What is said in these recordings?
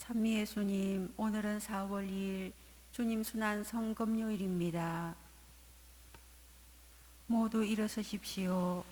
찬미 예수님, 오늘은 4월 2일 주님 순환 성금요일입니다. 모두 일어서십시오.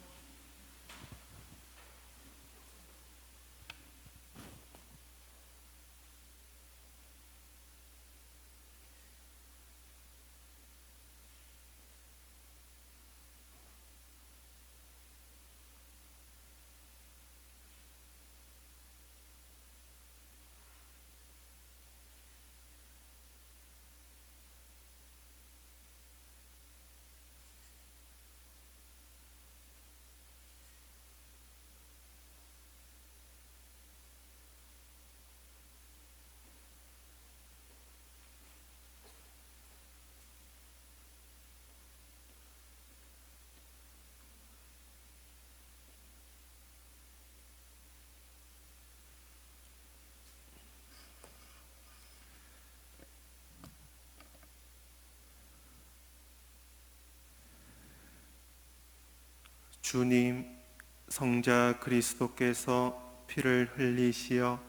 주님, 성자 그리스도께서 피를 흘리시어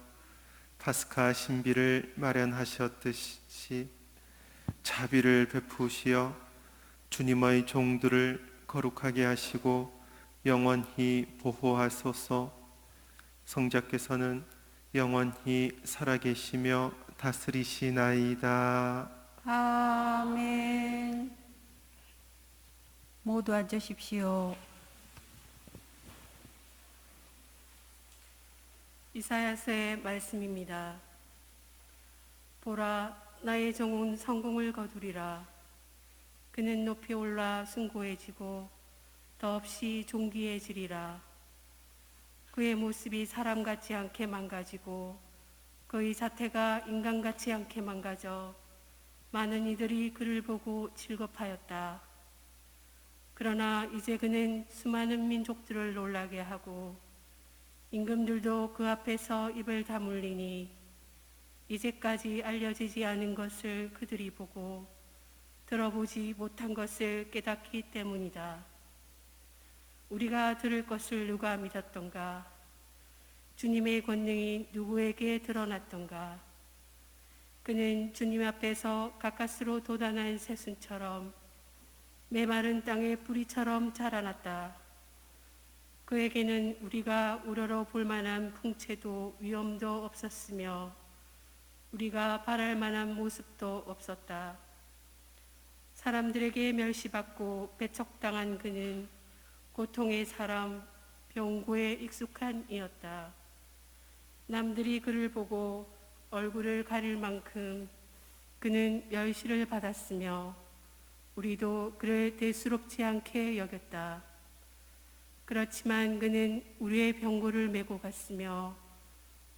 파스카 신비를 마련하셨듯이 자비를 베푸시어 주님의 종들을 거룩하게 하시고 영원히 보호하소서. 성자께서는 영원히 살아계시며 다스리시나이다. 아멘. 모두 앉으십시오. 이사야서의 말씀입니다. 보라, 나의 종은 성공을 거두리라. 그는 높이 올라 숭고해지고 더없이 존귀해지리라. 그의 모습이 사람 같지 않게 망가지고 그의 자태가 인간 같지 않게 망가져 많은 이들이 그를 보고 질겁하였다. 그러나 이제 그는 수많은 민족들을 놀라게 하고 임금들도 그 앞에서 입을 다물리니 이제까지 알려지지 않은 것을 그들이 보고 들어보지 못한 것을 깨닫기 때문이다. 우리가 들을 것을 누가 믿었던가? 주님의 권능이 누구에게 드러났던가? 그는 주님 앞에서 가까스로 돋아난 새순처럼 메마른 땅의 뿌리처럼 자라났다. 그에게는 우리가 우러러 볼 만한 풍채도 위엄도 없었으며 우리가 바랄 만한 모습도 없었다. 사람들에게 멸시받고 배척당한 그는 고통의 사람, 병고에 익숙한 이였다. 남들이 그를 보고 얼굴을 가릴 만큼 그는 멸시를 받았으며 우리도 그를 대수롭지 않게 여겼다. 그렇지만 그는 우리의 병고를 메고 갔으며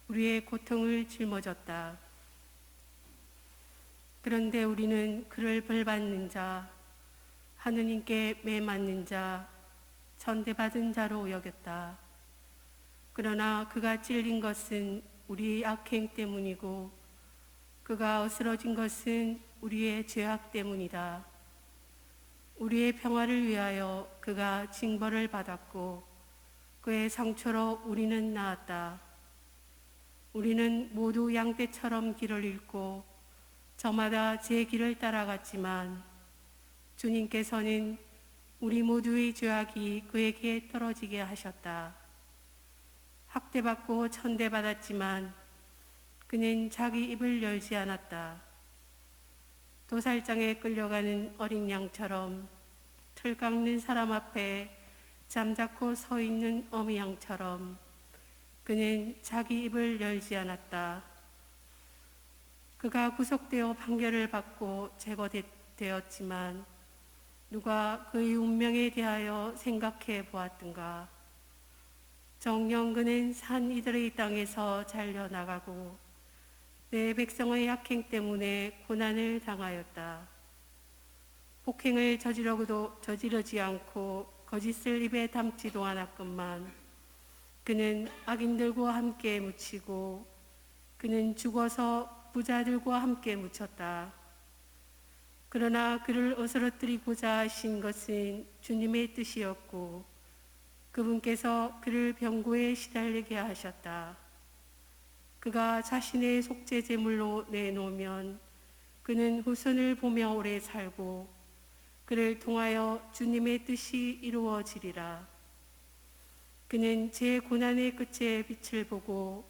우리의 고통을 짊어졌다. 그런데 우리는 그를 벌받는 자, 하느님께 매맞는 자, 천대받은 자로 여겼다. 그러나 그가 찔린 것은 우리의 악행 때문이고 그가 어스러진 것은 우리의 죄악 때문이다. 우리의 평화를 위하여 그가 징벌을 받았고 그의 상처로 우리는 나았다. 우리는 모두 양떼처럼 길을 잃고 저마다 제 길을 따라갔지만 주님께서는 우리 모두의 죄악이 그에게 떨어지게 하셨다. 학대받고 천대받았지만 그는 자기 입을 열지 않았다. 도살장에 끌려가는 어린 양처럼 틀 깎는 사람 앞에 잠자코 서 있는 어미 양처럼 그는 자기 입을 열지 않았다. 그가 구속되어 판결을 받고 제거되었지만 누가 그의 운명에 대하여 생각해 보았던가? 정녕 그는 산 이들의 땅에서 잘려나가고 내 백성의 악행 때문에 고난을 당하였다. 폭행을 저지르지 않고 거짓을 입에 담지도 않았건만 그는 악인들과 함께 묻히고 그는 죽어서 부자들과 함께 묻혔다. 그러나 그를 어스러뜨리고자 하신 것은 주님의 뜻이었고 그분께서 그를 병고에 시달리게 하셨다. 그가 자신의 속죄 제물로 내놓으면 그는 후손을 보며 오래 살고 그를 통하여 주님의 뜻이 이루어지리라. 그는 제 고난의 끝에 빛을 보고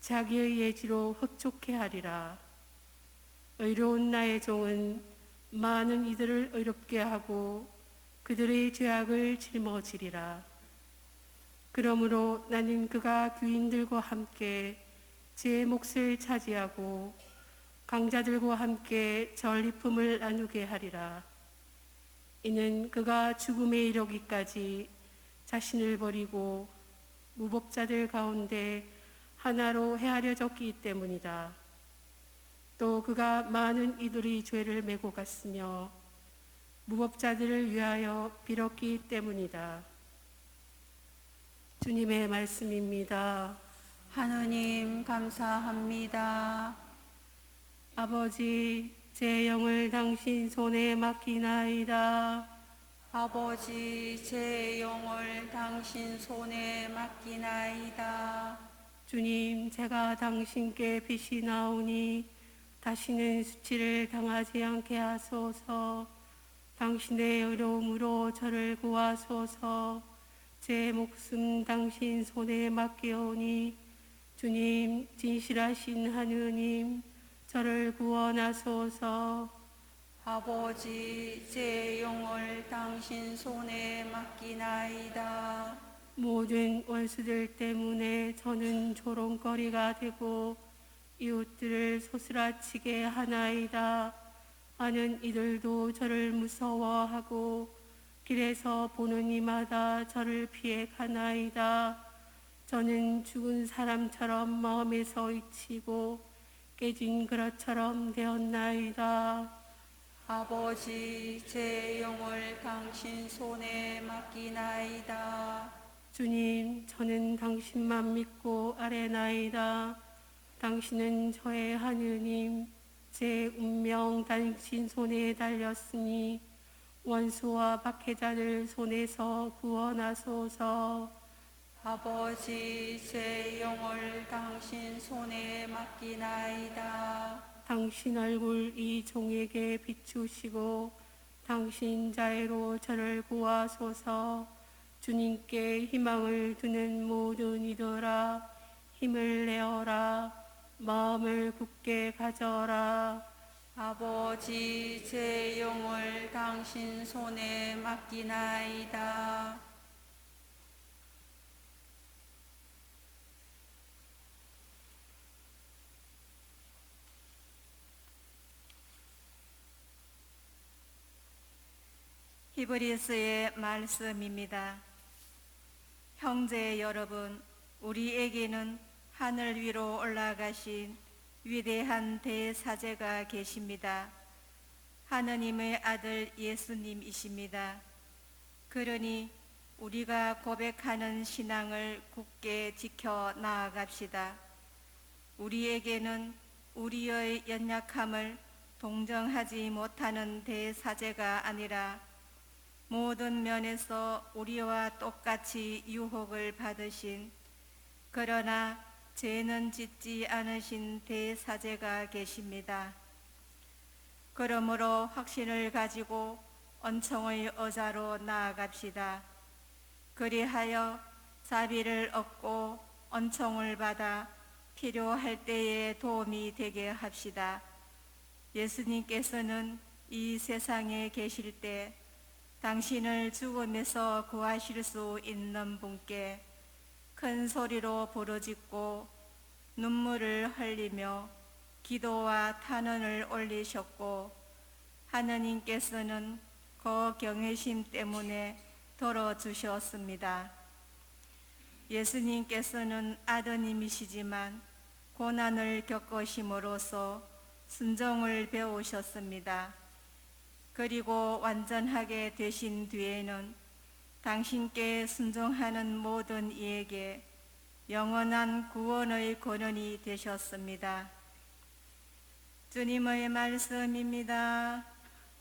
자기의 예지로 흡족해 하리라. 의로운 나의 종은 많은 이들을 의롭게 하고 그들의 죄악을 짊어지리라. 그러므로 나는 그가 귀인들과 함께 제 몫을 차지하고 강자들과 함께 전리품을 나누게 하리라. 이는 그가 죽음에 이르기까지 자신을 버리고 무법자들 가운데 하나로 헤아려졌기 때문이다. 또 그가 많은 이들의 죄를 메고 갔으며 무법자들을 위하여 빌었기 때문이다. 주님의 말씀입니다. 하느님 감사합니다. 아버지, 제 영을 당신 손에 맡기나이다. 아버지, 제 영을 당신 손에 맡기나이다. 주님, 제가 당신께 빛이 나오니 다시는 수치를 당하지 않게 하소서. 당신의 의로움으로 저를 구하소서. 제 목숨 당신 손에 맡기오니 주님, 진실하신 하느님, 저를 구원하소서. 아버지, 제 영을 당신 손에 맡기나이다. 모든 원수들 때문에 저는 조롱거리가 되고 이웃들을 소스라치게 하나이다. 많은 이들도 저를 무서워하고 길에서 보는 이마다 저를 피해 가나이다. 저는 죽은 사람처럼 마음에서 잊히고 깨진 그릇처럼 되었나이다. 아버지, 제 영을 당신 손에 맡기나이다. 주님, 저는 당신만 믿고 아뢰나이다. 당신은 저의 하느님, 제 운명 당신 손에 달렸으니 원수와 박해자들 손에서 구원하소서. 아버지, 제 영을 당신 손에 맡기나이다. 당신 얼굴 이 종에게 비추시고 당신 자애로 저를 구하소서. 주님께 희망을 두는 모든 이들아, 힘을 내어라. 마음을 굳게 가져라. 아버지, 제 영을 당신 손에 맡기나이다. 히브리서의 말씀입니다. 형제 여러분, 우리에게는 하늘 위로 올라가신 위대한 대사제가 계십니다. 하느님의 아들 예수님이십니다. 그러니 우리가 고백하는 신앙을 굳게 지켜 나아갑시다. 우리에게는 우리의 연약함을 동정하지 못하는 대사제가 아니라 모든 면에서 우리와 똑같이 유혹을 받으신, 그러나 죄는 짓지 않으신 대사제가 계십니다. 그러므로 확신을 가지고 언총의 의자로 나아갑시다. 그리하여 자비를 얻고 언총을 받아 필요할 때에 도움이 되게 합시다. 예수님께서는 이 세상에 계실 때 당신을 죽음에서 구하실 수 있는 분께 큰 소리로 부르짖고 눈물을 흘리며 기도와 탄원을 올리셨고, 하느님께서는 그 경외심 때문에 들어주셨습니다. 예수님께서는 아드님이시지만 고난을 겪으심으로써 순종을 배우셨습니다. 그리고 완전하게 되신 뒤에는 당신께 순종하는 모든 이에게 영원한 구원의 권원이 되셨습니다. 주님의 말씀입니다.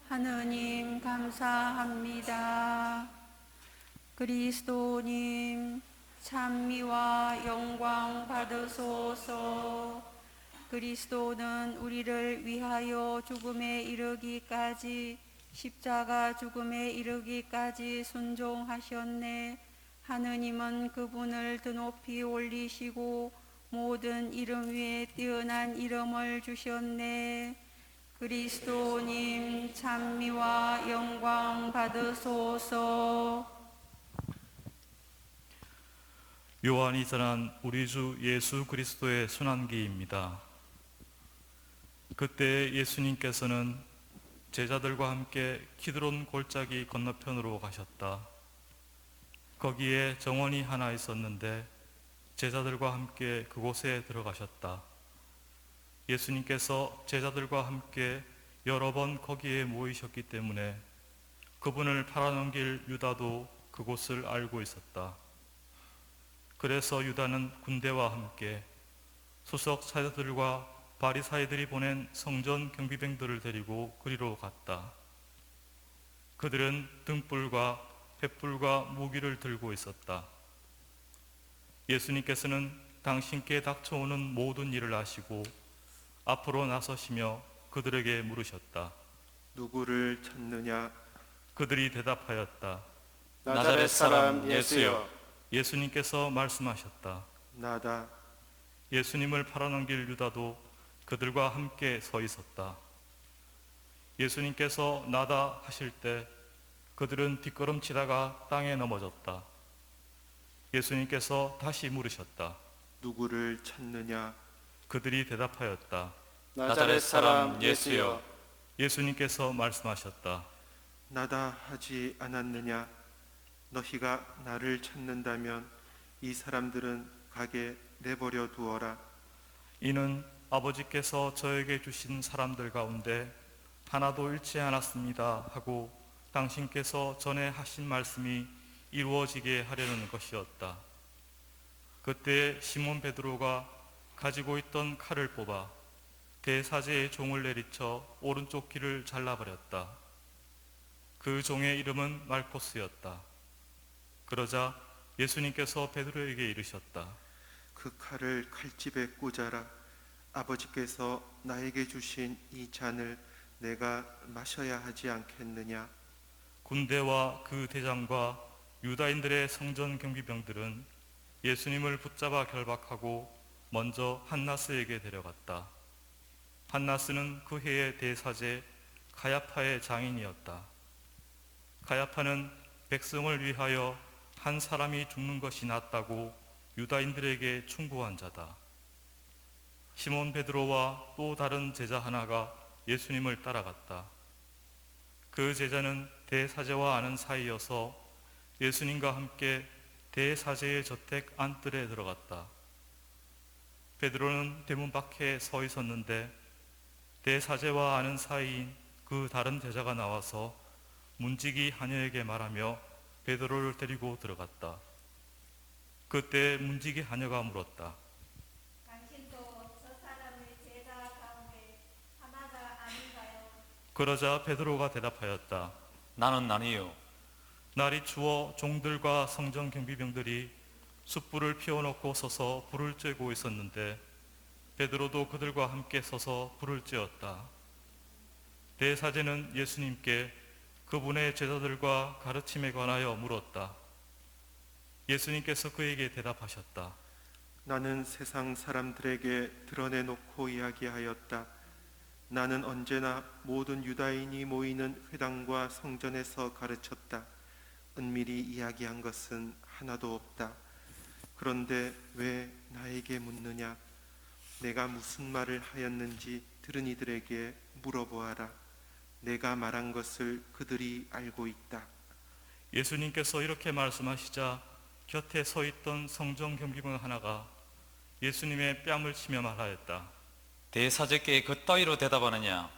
하느님 감사합니다. 그리스도님, 찬미와 영광 받으소서. 그리스도는 우리를 위하여 죽음에 이르기까지 십자가 죽음에 이르기까지 순종하셨네. 하느님은 그분을 드높이 올리시고 모든 이름 위에 뛰어난 이름을 주셨네. 그리스도님 찬미와 영광 받으소서. 요한이 전한 우리 주 예수 그리스도의 순환기입니다. 그때 예수님께서는 제자들과 함께 키드론 골짜기 건너편으로 가셨다. 거기에 정원이 하나 있었는데 제자들과 함께 그곳에 들어가셨다. 예수님께서 제자들과 함께 여러 번 거기에 모이셨기 때문에 그분을 팔아넘길 유다도 그곳을 알고 있었다. 그래서 유다는 군대와 함께 수석 사제들과 바리사이들이 보낸 성전 경비병들을 데리고 그리로 갔다. 그들은 등불과 횃불과 무기를 들고 있었다. 예수님께서는 당신께 닥쳐오는 모든 일을 아시고 앞으로 나서시며 그들에게 물으셨다. 누구를 찾느냐? 그들이 대답하였다. 나사렛 사람 예수여. 예수님께서 말씀하셨다. 나다. 예수님을 팔아넘길 유다도 그들과 함께 서 있었다. 예수님께서 나다 하실 때 그들은 뒷걸음치다가 땅에 넘어졌다. 예수님께서 다시 물으셨다. 누구를 찾느냐? 그들이 대답하였다. 나사렛 사람 예수여. 예수님께서 말씀하셨다. 나다 하지 않았느냐? 너희가 나를 찾는다면 이 사람들은 가게 내버려 두어라. 이는 아버지께서 저에게 주신 사람들 가운데 하나도 잃지 않았습니다 하고 당신께서 전에 하신 말씀이 이루어지게 하려는 것이었다. 그때 시몬 베드로가 가지고 있던 칼을 뽑아 대사제의 종을 내리쳐 오른쪽 귀를 잘라버렸다. 그 종의 이름은 말코스였다. 그러자 예수님께서 베드로에게 이르셨다. 그 칼을 칼집에 꽂아라. 아버지께서 나에게 주신 이 잔을 내가 마셔야 하지 않겠느냐? 군대와 그 대장과 유다인들의 성전 경비병들은 예수님을 붙잡아 결박하고 먼저 한나스에게 데려갔다. 한나스는 그 해의 대사제 가야파의 장인이었다. 가야파는 백성을 위하여 한 사람이 죽는 것이 낫다고 유다인들에게 충고한 자다. 시몬 베드로와 또 다른 제자 하나가 예수님을 따라갔다. 그 제자는 대사제와 아는 사이여서 예수님과 함께 대사제의 저택 안뜰에 들어갔다. 베드로는 대문 밖에 서 있었는데 대사제와 아는 사이인 그 다른 제자가 나와서 문지기 하녀에게 말하며 베드로를 데리고 들어갔다. 그때 문지기 하녀가 물었다. 당신도 저 사람의 제자 가운데 하나가 아닌가요? 그러자 베드로가 대답하였다. 나는 아니요. 날이 추워 종들과 성전 경비병들이 숯불을 피워놓고 서서 불을 쬐고 있었는데 베드로도 그들과 함께 서서 불을 쬐었다. 대사제는 예수님께 그분의 제자들과 가르침에 관하여 물었다. 예수님께서 그에게 대답하셨다. 나는 세상 사람들에게 드러내놓고 이야기하였다. 나는 언제나 모든 유다인이 모이는 회당과 성전에서 가르쳤다. 은밀히 이야기한 것은 하나도 없다. 그런데 왜 나에게 묻느냐? 내가 무슨 말을 하였는지 들은 이들에게 물어보아라. 내가 말한 것을 그들이 알고 있다. 예수님께서 이렇게 말씀하시자 곁에 서 있던 성전 경비병 하나가 예수님의 뺨을 치며 말하였다. 대사제께 그따위로 대답하느냐?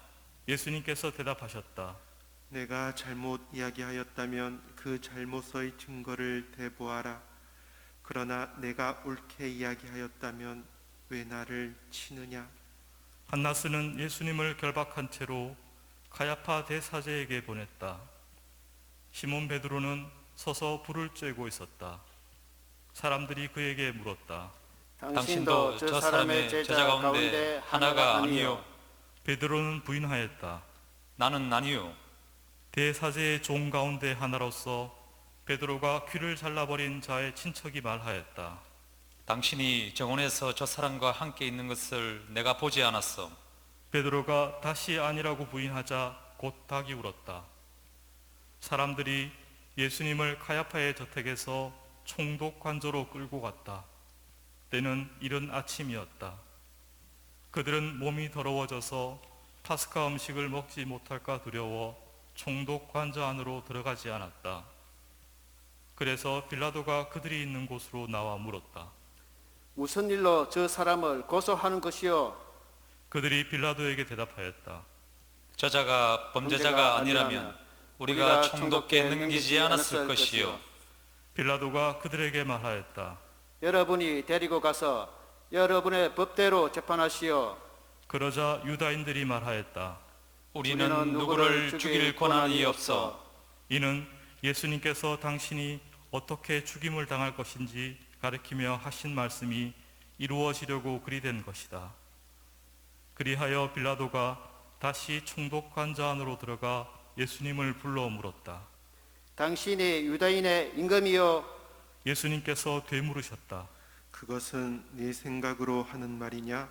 예수님께서 대답하셨다. 내가 잘못 이야기하였다면 그 잘못의 증거를 대보아라. 그러나 내가 옳게 이야기하였다면 왜 나를 치느냐? 한나스는 예수님을 결박한 채로 가야파 대사제에게 보냈다. 시몬 베드로는 서서 불을 쬐고 있었다. 사람들이 그에게 물었다. 당신도 저 사람의 제자 가운데 하나가 아니요. 베드로는 부인하였다. 나는 아니요. 대사제의 종 가운데 하나로서 베드로가 귀를 잘라버린 자의 친척이 말하였다. 당신이 정원에서 저 사람과 함께 있는 것을 내가 보지 않았어. 베드로가 다시 아니라고 부인하자 곧 닭이 울었다. 사람들이 예수님을 카야파의 저택에서 총독 관저로 끌고 갔다. 때는 이른 아침이었다. 그들은 몸이 더러워져서 파스카 음식을 먹지 못할까 두려워 총독 관저 안으로 들어가지 않았다. 그래서 빌라도가 그들이 있는 곳으로 나와 물었다. 무슨 일로 저 사람을 고소하는 것이요? 그들이 빌라도에게 대답하였다. 저자가 범죄자가 아니라면 우리가 총독께 넘기지 않았을 것이요. 빌라도가 그들에게 말하였다. 여러분이 데리고 가서 여러분의 법대로 재판하시오. 그러자 유다인들이 말하였다. 우리는 누구를 죽일 권한이 없어. 이는 예수님께서 당신이 어떻게 죽임을 당할 것인지 가리키며 하신 말씀이 이루어지려고 그리 된 것이다. 그리하여 빌라도가 다시 총독 관저 안으로 들어가 예수님을 불러 물었다. 당신이 유다인의 임금이요? 예수님께서 되물으셨다. 그것은 네 생각으로 하는 말이냐?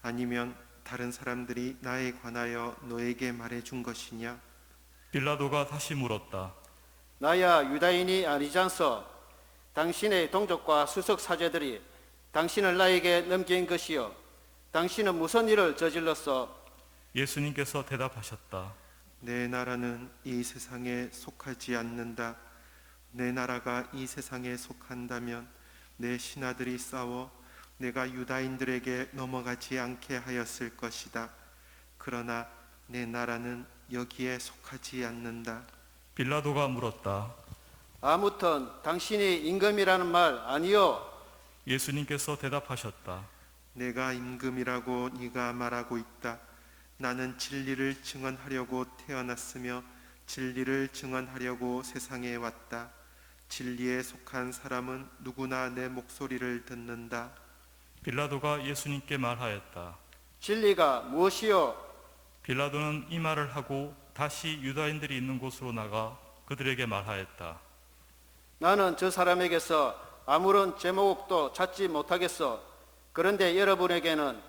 아니면 다른 사람들이 나에 관하여 너에게 말해준 것이냐? 빌라도가 다시 물었다. 나야 유다인이 아니잖소. 당신의 동족과 수석 사제들이 당신을 나에게 넘긴 것이요. 당신은 무슨 일을 저질렀소? 예수님께서 대답하셨다. 내 나라는 이 세상에 속하지 않는다. 내 나라가 이 세상에 속한다면 내 신하들이 싸워 내가 유다인들에게 넘어가지 않게 하였을 것이다. 그러나 내 나라는 여기에 속하지 않는다. 빌라도가 물었다. 아무튼 당신이 임금이라는 말 아니요? 예수님께서 대답하셨다. 내가 임금이라고 네가 말하고 있다. 나는 진리를 증언하려고 태어났으며 진리를 증언하려고 세상에 왔다. 진리에 속한 사람은 누구나 내 목소리를 듣는다. 빌라도가 예수님께 말하였다. 진리가 무엇이요? 빌라도는 이 말을 하고 다시 유다인들이 있는 곳으로 나가 그들에게 말하였다. 나는 저 사람에게서 아무런 제목도 찾지 못하겠어. 그런데 여러분에게는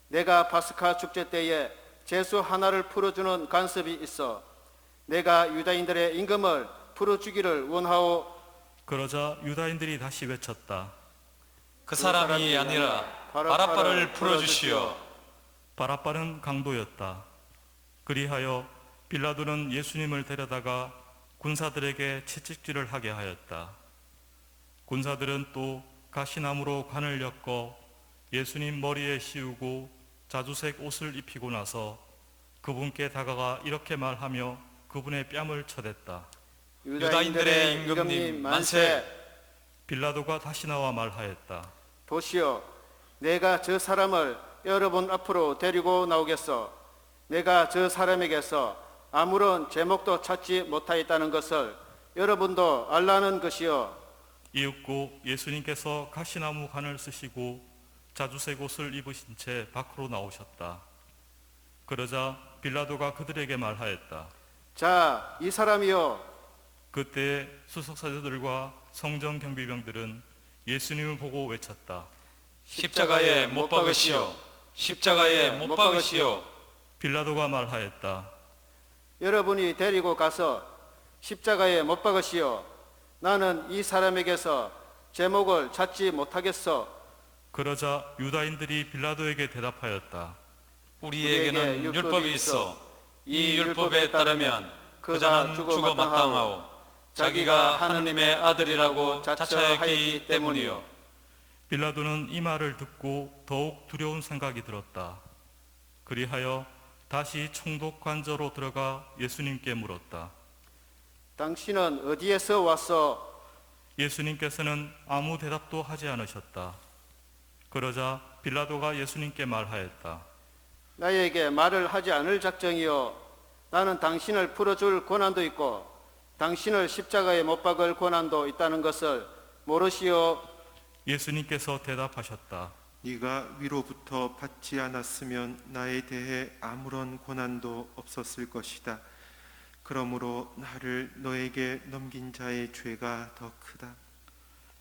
내가 파스카 축제 때에 제수 하나를 풀어주는 간섭이 있어. 내가 유다인들의 임금을 풀어주기를 원하오. 그러자 유다인들이 다시 외쳤다. 그 사람이 아니라 바라바를 풀어주시오. 바라바는 강도였다. 그리하여 빌라도는 예수님을 데려다가 군사들에게 채찍질을 하게 하였다. 군사들은 또 가시나무로 관을 엮어 예수님 머리에 씌우고 자주색 옷을 입히고 나서 그분께 다가가 이렇게 말하며 그분의 뺨을 쳐댔다. 유다인들의 임금님 만세. 빌라도가 다시 나와 말하였다. 보시오, 내가 저 사람을 여러분 앞으로 데리고 나오겠어. 내가 저 사람에게서 아무런 제목도 찾지 못하였다는 것을 여러분도 알라는 것이요. 이윽고 예수님께서 가시나무 관을 쓰시고 자주색 옷을 입으신 채 밖으로 나오셨다. 그러자 빌라도가 그들에게 말하였다. 자, 이 사람이요. 그때 수석사제들과 성전 경비병들은 예수님을 보고 외쳤다. 십자가에 못 박으시오. 십자가에 못 박으시오. 빌라도가 말하였다. 여러분이 데리고 가서 십자가에 못 박으시오. 나는 이 사람에게서 제목을 찾지 못하겠어. 그러자 유다인들이 빌라도에게 대답하였다. 우리에게는 율법이 있어. 이 율법에 따르면 그 자는 죽어 마땅하오. 자기가 하느님의 아들이라고 자처했기 때문이요. 빌라도는 이 말을 듣고 더욱 두려운 생각이 들었다. 그리하여 다시 총독 관저로 들어가 예수님께 물었다. 당신은 어디에서 왔어? 예수님께서는 아무 대답도 하지 않으셨다. 그러자 빌라도가 예수님께 말하였다. 나에게 말을 하지 않을 작정이요. 나는 당신을 풀어줄 권한도 있고 당신을 십자가에 못 박을 권한도 있다는 것을 모르시오. 예수님께서 대답하셨다. 네가 위로부터 받지 않았으면 나에 대해 아무런 고난도 없었을 것이다. 그러므로 나를 너에게 넘긴 자의 죄가 더 크다.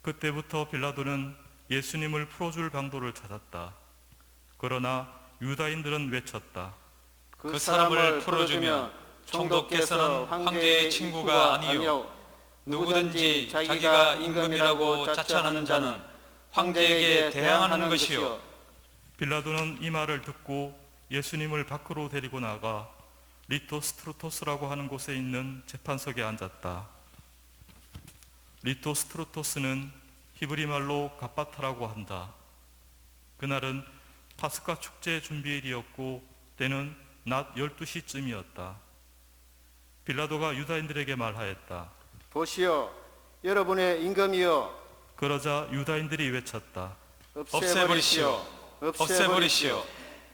그때부터 빌라도는 예수님을 풀어줄 방도를 찾았다. 그러나 유다인들은 외쳤다. 그 사람을 풀어주면 총독께서는 황제의 친구가 아니요 누구든지 자기가 임금이라고 자처하는 자는 황제에게 대항하는 것이요. 빌라도는 이 말을 듣고 예수님을 밖으로 데리고 나가 리토스트루토스라고 하는 곳에 있는 재판석에 앉았다. 리토스트루토스는 히브리 말로 갑바타라고 한다. 그날은 파스카 축제 준비일이었고 때는 낮 12시쯤이었다. 빌라도가 유다인들에게 말하였다. 보시오, 여러분의 임금이요. 그러자 유다인들이 외쳤다. 없애버리시오. 없애버리시오.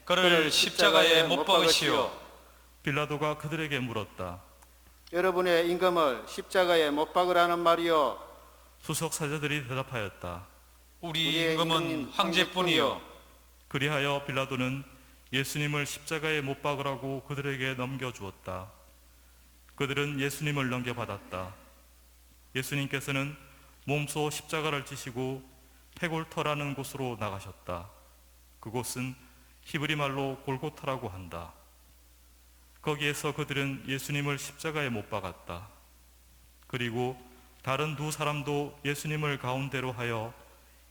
그를 십자가에 못 박으시오. 빌라도가 그들에게 물었다. 여러분의 임금을 십자가에 못 박으라는 말이요. 수석 사제들이 대답하였다. 우리 임금은 황제뿐이요. 그리하여 빌라도는 예수님을 십자가에 못 박으라고 그들에게 넘겨주었다. 그들은 예수님을 넘겨받았다. 예수님께서는 몸소 십자가를 지시고 헤골터라는 곳으로 나가셨다. 그곳은 히브리 말로 골고타라고 한다. 거기에서 그들은 예수님을 십자가에 못 박았다. 그리고 다른 두 사람도 예수님을 가운데로 하여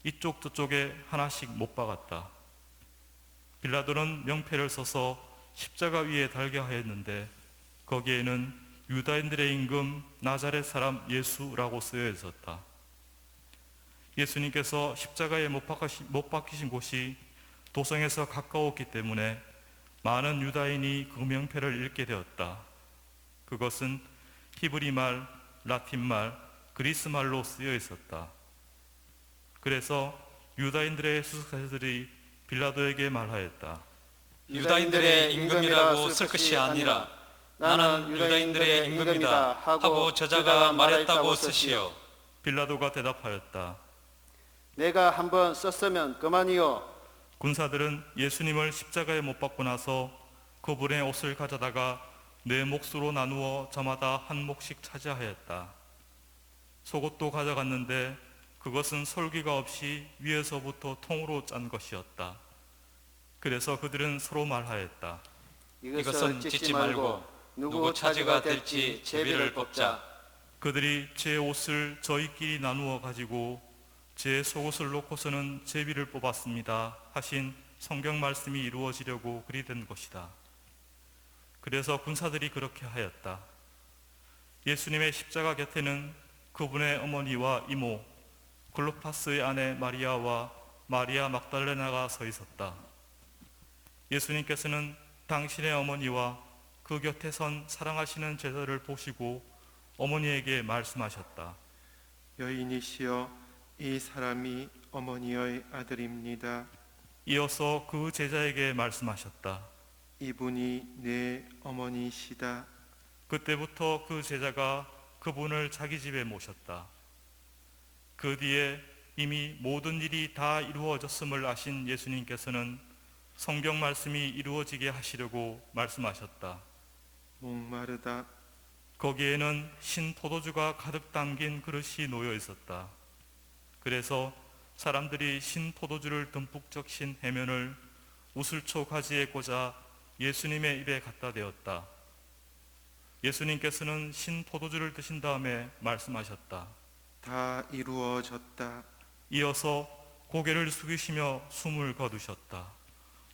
이쪽 저쪽에 하나씩 못 박았다. 빌라도는 명패를 써서 십자가 위에 달게 하였는데 거기에는 유다인들의 임금 나자렛 사람 예수라고 쓰여 있었다. 예수님께서 십자가에 못 박히신 곳이 도성에서 가까웠기 때문에 많은 유다인이 그 명패를 읽게 되었다. 그것은 히브리 말, 라틴 말, 그리스 말로 쓰여 있었다. 그래서 유다인들의 수석사제들이 빌라도에게 말하였다. 유다인들의 임금이라고 쓸 것이 아니라 나는 유다인들의 임금이다 하고 저자가 말했다고 쓰시오. 빌라도가 대답하였다. 내가 한번 썼으면 그만이요. 군사들은 예수님을 십자가에 못 박고 나서 그분의 옷을 가져다가 네 몫으로 나누어 저마다 한 몫씩 차지하였다. 속옷도 가져갔는데 그것은 솔기가 없이 위에서부터 통으로 짠 것이었다. 그래서 그들은 서로 말하였다. 이것은 찢지 말고 누구 차지가 될지 제비를 뽑자. 그들이 제 옷을 저희끼리 나누어 가지고 제 속옷을 놓고서는 제비를 뽑았습니다 하신 성경 말씀이 이루어지려고 그리 된 것이다. 그래서 군사들이 그렇게 하였다. 예수님의 십자가 곁에는 그분의 어머니와 이모 클로파스의 아내 마리아와 마리아 막달레나가 서 있었다. 예수님께서는 당신의 어머니와 그 곁에 선 사랑하시는 제자를 보시고 어머니에게 말씀하셨다. 여인이시여, 이 사람이 어머니의 아들입니다. 이어서 그 제자에게 말씀하셨다. 이분이 내 어머니시다. 그때부터 그 제자가 그분을 자기 집에 모셨다. 그 뒤에 이미 모든 일이 다 이루어졌음을 아신 예수님께서는 성경 말씀이 이루어지게 하시려고 말씀하셨다. 목마르다. 거기에는 신 포도주가 가득 담긴 그릇이 놓여 있었다. 그래서 사람들이 신 포도주를 듬뿍 적신 해면을 우슬초 가지에 꽂아 예수님의 입에 갖다 대었다. 예수님께서는 신 포도주를 드신 다음에 말씀하셨다. 다 이루어졌다. 이어서 고개를 숙이시며 숨을 거두셨다.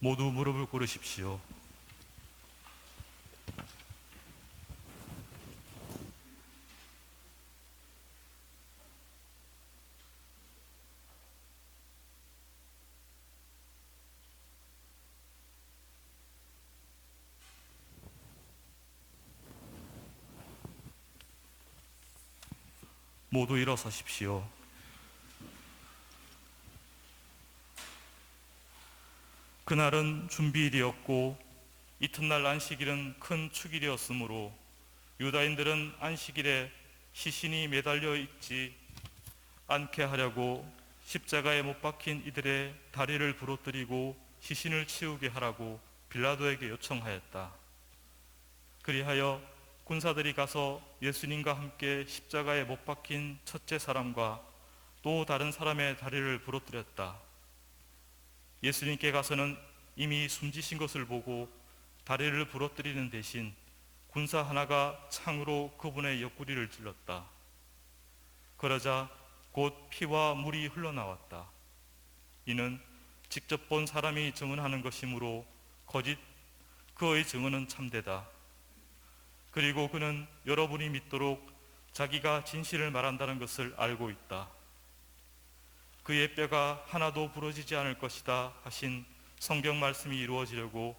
모두 무릎을 꿇으십시오. 모두 일어서십시오. 그날은 준비일이었고 이튿날 안식일은 큰 축일이었으므로 유다인들은 안식일에 시신이 매달려 있지 않게 하려고 십자가에 못 박힌 이들의 다리를 부러뜨리고 시신을 치우게 하라고 빌라도에게 요청하였다. 그리하여 군사들이 가서 예수님과 함께 십자가에 못 박힌 첫째 사람과 또 다른 사람의 다리를 부러뜨렸다. 예수님께 가서는 이미 숨지신 것을 보고 다리를 부러뜨리는 대신 군사 하나가 창으로 그분의 옆구리를 찔렀다. 그러자 곧 피와 물이 흘러나왔다. 이는 직접 본 사람이 증언하는 것이므로 거짓 그의 증언은 참되다. 그리고 그는 여러분이 믿도록 자기가 진실을 말한다는 것을 알고 있다. 그의 뼈가 하나도 부러지지 않을 것이다 하신 성경 말씀이 이루어지려고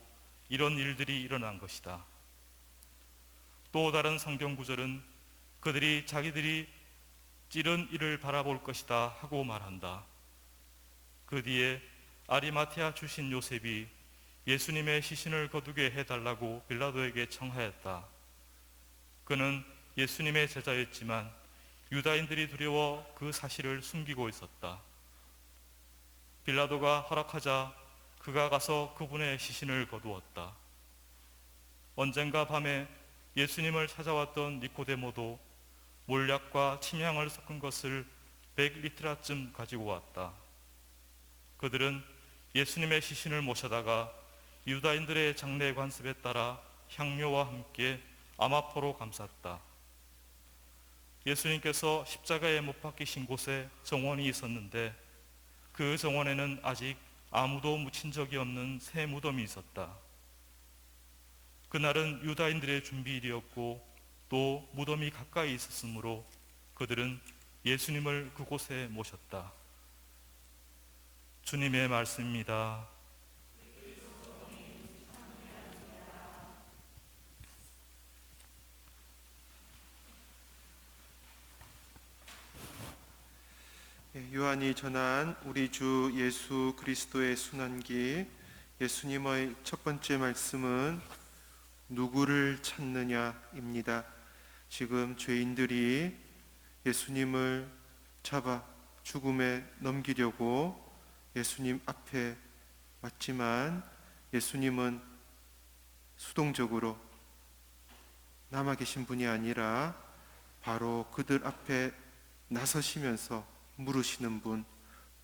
이런 일들이 일어난 것이다. 또 다른 성경 구절은 그들이 자기들이 찌른 이를 바라볼 것이다 하고 말한다. 그 뒤에 아리마티아 출신 요셉이 예수님의 시신을 거두게 해달라고 빌라도에게 청하였다. 그는 예수님의 제자였지만 유다인들이 두려워 그 사실을 숨기고 있었다. 빌라도가 허락하자 그가 가서 그분의 시신을 거두었다. 언젠가 밤에 예수님을 찾아왔던 니코데모도 몰약과 침향을 섞은 것을 100리트라쯤 가지고 왔다. 그들은 예수님의 시신을 모셔다가 유다인들의 장례 관습에 따라 향료와 함께 아마포로 감쌌다. 예수님께서 십자가에 못 박히신 곳에 정원이 있었는데 그 정원에는 아직 아무도 묻힌 적이 없는 새 무덤이 있었다. 그날은 유다인들의 준비일이었고 또 무덤이 가까이 있었으므로 그들은 예수님을 그곳에 모셨다. 주님의 말씀입니다. 요한이 전한 우리 주 예수 그리스도의 순환기, 예수님의 첫 번째 말씀은 누구를 찾느냐입니다. 지금 죄인들이 예수님을 잡아 죽음에 넘기려고 예수님 앞에 왔지만 예수님은 수동적으로 남아 계신 분이 아니라 바로 그들 앞에 나서시면서 물으시는 분,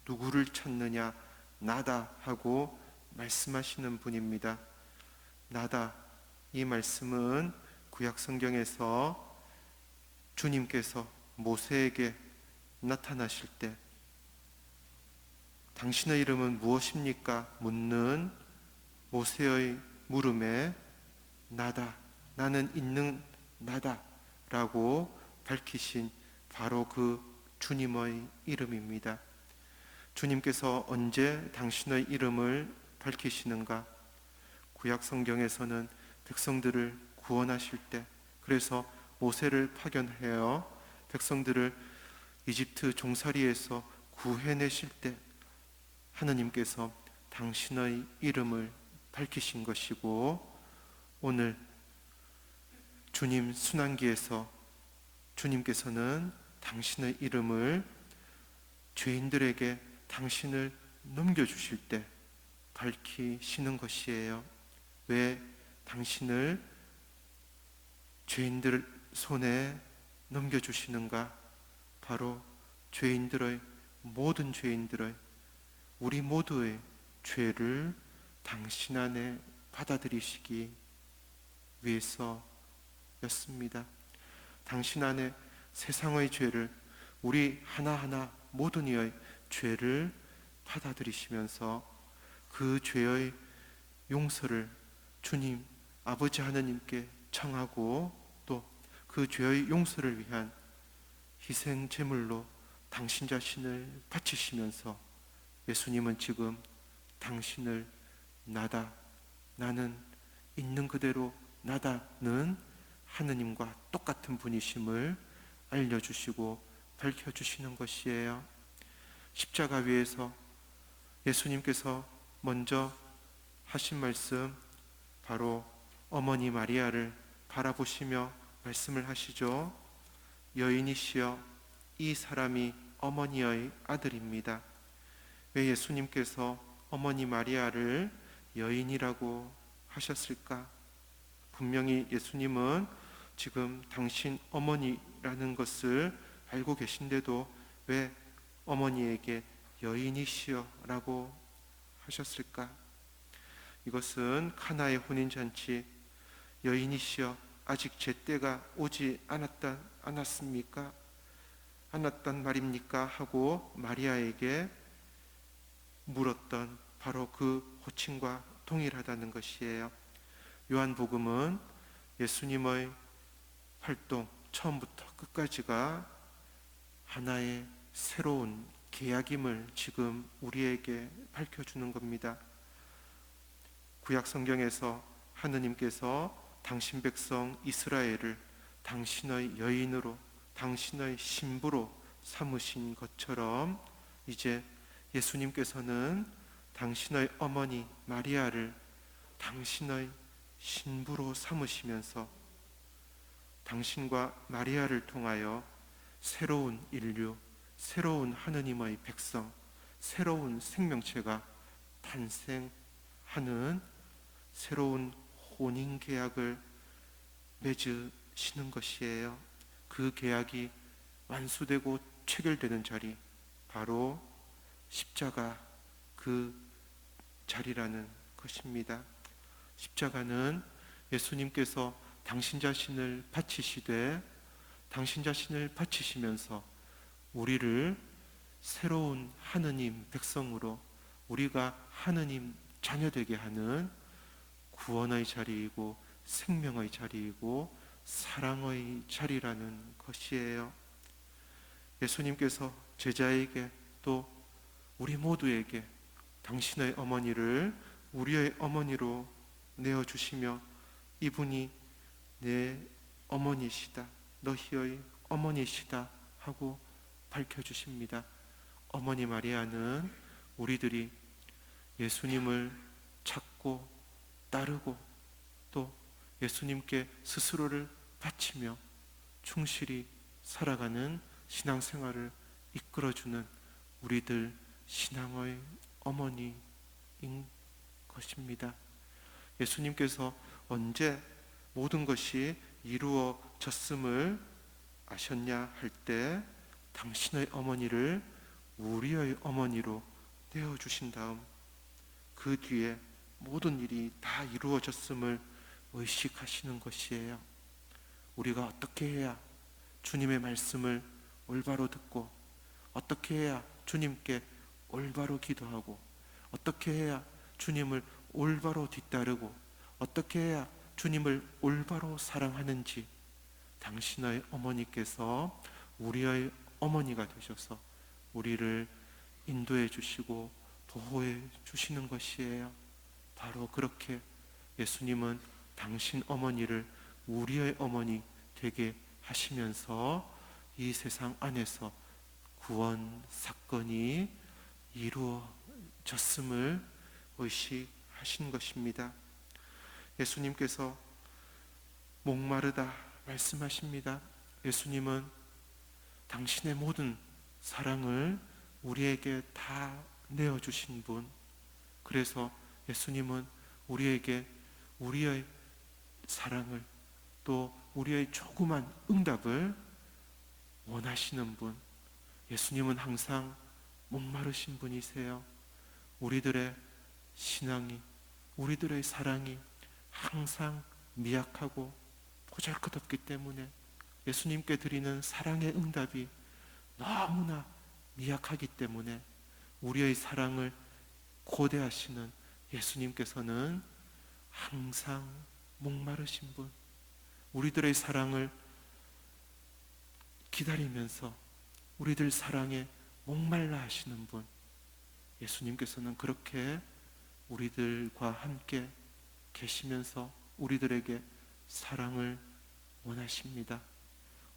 누구를 찾느냐? 나다 하고 말씀하시는 분입니다. 나다, 이 말씀은 구약 성경에서 주님께서 모세에게 나타나실 때 당신의 이름은 무엇입니까? 묻는 모세의 물음에 나다, 나는 있는 나다 라고 밝히신 바로 그 주님의 이름입니다. 주님께서 언제 당신의 이름을 밝히시는가? 구약 성경에서는 백성들을 구원하실 때, 그래서 모세를 파견하여 백성들을 이집트 종살이에서 구해내실 때 하느님께서 당신의 이름을 밝히신 것이고, 오늘 주님 순환기에서 주님께서는 당신의 이름을 죄인들에게 당신을 넘겨주실 때 밝히시는 것이에요. 왜 당신을 죄인들 손에 넘겨주시는가? 바로 죄인들의, 모든 죄인들의, 우리 모두의 죄를 당신 안에 받아들이시기 위해서였습니다. 당신 안에 세상의 죄를, 우리 하나하나 모든 이의 죄를 받아들이시면서 그 죄의 용서를 주님 아버지 하나님께 청하고 또 그 죄의 용서를 위한 희생 제물로 당신 자신을 바치시면서 예수님은 지금 당신을 나다, 나는 있는 그대로 나다는 하느님과 똑같은 분이심을 알려주시고 밝혀주시는 것이에요. 십자가 위에서 예수님께서 먼저 하신 말씀, 바로 어머니 마리아를 바라보시며 말씀을 하시죠. 여인이시여, 이 사람이 어머니의 아들입니다. 왜 예수님께서 어머니 마리아를 여인이라고 하셨을까? 분명히 예수님은 지금 당신 어머니라는 것을 알고 계신데도 왜 어머니에게 여인이시여 라고 하셨을까? 이것은 카나의 혼인잔치, 여인이시여 아직 제 때가 오지 않았습니까? 않았단 말입니까? 하고 마리아에게 물었던 바로 그 호칭과 동일하다는 것이에요. 요한복음은 예수님의 활동 처음부터 끝까지가 하나의 새로운 계약임을 지금 우리에게 밝혀주는 겁니다. 구약 성경에서 하느님께서 당신 백성 이스라엘을 당신의 여인으로, 당신의 신부로 삼으신 것처럼 이제 예수님께서는 당신의 어머니 마리아를 당신의 신부로 삼으시면서 당신과 마리아를 통하여 새로운 인류, 새로운 하느님의 백성, 새로운 생명체가 탄생하는 새로운 혼인 계약을 맺으시는 것이에요. 그 계약이 완수되고 체결되는 자리, 바로 십자가 그 자리라는 것입니다. 십자가는 예수님께서 당신 자신을 바치시되 당신 자신을 바치시면서 우리를 새로운 하느님 백성으로, 우리가 하느님 자녀되게 하는 구원의 자리이고 생명의 자리이고 사랑의 자리라는 것이에요. 예수님께서 제자에게 또 우리 모두에게 당신의 어머니를 우리의 어머니로 내어주시며 이분이 내 어머니시다, 너희의 어머니시다 하고 밝혀주십니다. 어머니 마리아는 우리들이 예수님을 찾고 따르고 또 예수님께 스스로를 바치며 충실히 살아가는 신앙생활을 이끌어주는 우리들 신앙의 어머니인 것입니다. 예수님께서 언제 모든 것이 이루어졌음을 아셨냐 할 때 당신의 어머니를 우리의 어머니로 내어주신 다음 그 뒤에 모든 일이 다 이루어졌음을 의식하시는 것이에요. 우리가 어떻게 해야 주님의 말씀을 올바로 듣고, 어떻게 해야 주님께 올바로 기도하고, 어떻게 해야 주님을 올바로 뒤따르고, 어떻게 해야 주님을 올바로 사랑하는지 당신의 어머니께서 우리의 어머니가 되셔서 우리를 인도해 주시고 보호해 주시는 것이에요. 바로 그렇게 예수님은 당신 어머니를 우리의 어머니 되게 하시면서 이 세상 안에서 구원 사건이 이루어졌음을 의식하신 것입니다. 예수님께서 목마르다 말씀하십니다. 예수님은 당신의 모든 사랑을 우리에게 다 내어주신 분, 그래서 예수님은 우리에게 우리의 사랑을 또 우리의 조그만 응답을 원하시는 분, 예수님은 항상 목마르신 분이세요. 우리들의 신앙이, 우리들의 사랑이 항상 미약하고 보잘것없기 때문에 예수님께 드리는 사랑의 응답이 너무나 미약하기 때문에 우리의 사랑을 고대하시는 예수님께서는 항상 목마르신 분, 우리들의 사랑을 기다리면서 우리들 사랑에 목말라 하시는 분, 예수님께서는 그렇게 우리들과 함께 계시면서 우리들에게 사랑을 원하십니다.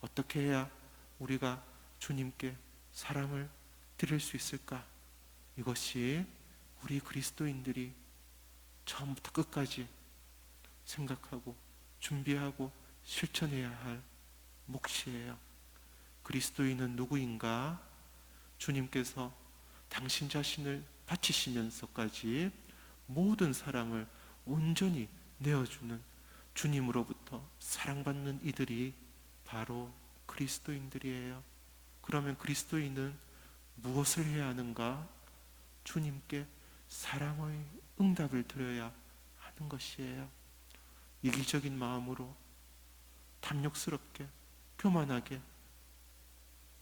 어떻게 해야 우리가 주님께 사랑을 드릴 수 있을까? 이것이 우리 그리스도인들이 처음부터 끝까지 생각하고 준비하고 실천해야 할 몫이에요. 그리스도인은 누구인가? 주님께서 당신 자신을 바치시면서까지 모든 사랑을 온전히 내어주는 주님으로부터 사랑받는 이들이 바로 그리스도인들이에요. 그러면 그리스도인은 무엇을 해야 하는가? 주님께 사랑의 응답을 드려야 하는 것이에요. 이기적인 마음으로 탐욕스럽게 교만하게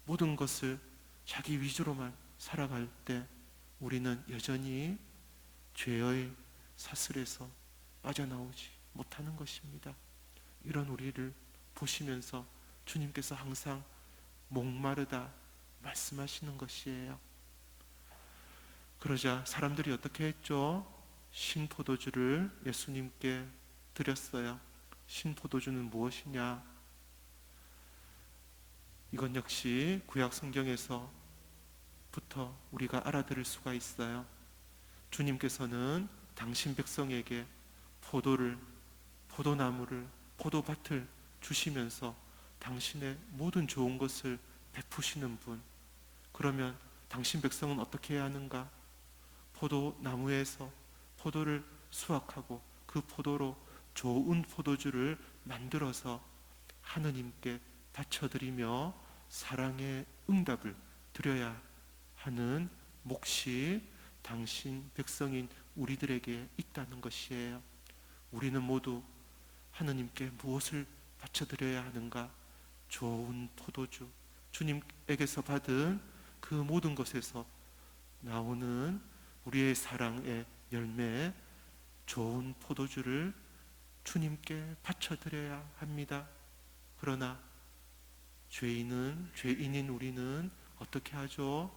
모든 것을 자기 위주로만 살아갈 때 우리는 여전히 죄의 사슬에서 빠져나오지 못하는 것입니다. 이런 우리를 보시면서 주님께서 항상 목마르다 말씀하시는 것이에요. 그러자 사람들이 어떻게 했죠? 신포도주를 예수님께 드렸어요. 신포도주는 무엇이냐? 이건 역시 구약 성경에서부터 우리가 알아들을 수가 있어요. 주님께서는 당신 백성에게 포도나무를, 포도밭을 주시면서 당신의 모든 좋은 것을 베푸시는 분. 그러면 당신 백성은 어떻게 해야 하는가? 포도나무에서 포도를 수확하고 그 포도로 좋은 포도주를 만들어서 하느님께 바쳐드리며 사랑의 응답을 드려야 하는 몫이 당신 백성인 우리들에게 있다는 것이에요. 우리는 모두 하느님께 무엇을 바쳐드려야 하는가? 좋은 포도주, 주님에게서 받은 그 모든 것에서 나오는 우리의 사랑의 열매, 좋은 포도주를 주님께 바쳐드려야 합니다. 그러나 죄인인 우리는 어떻게 하죠?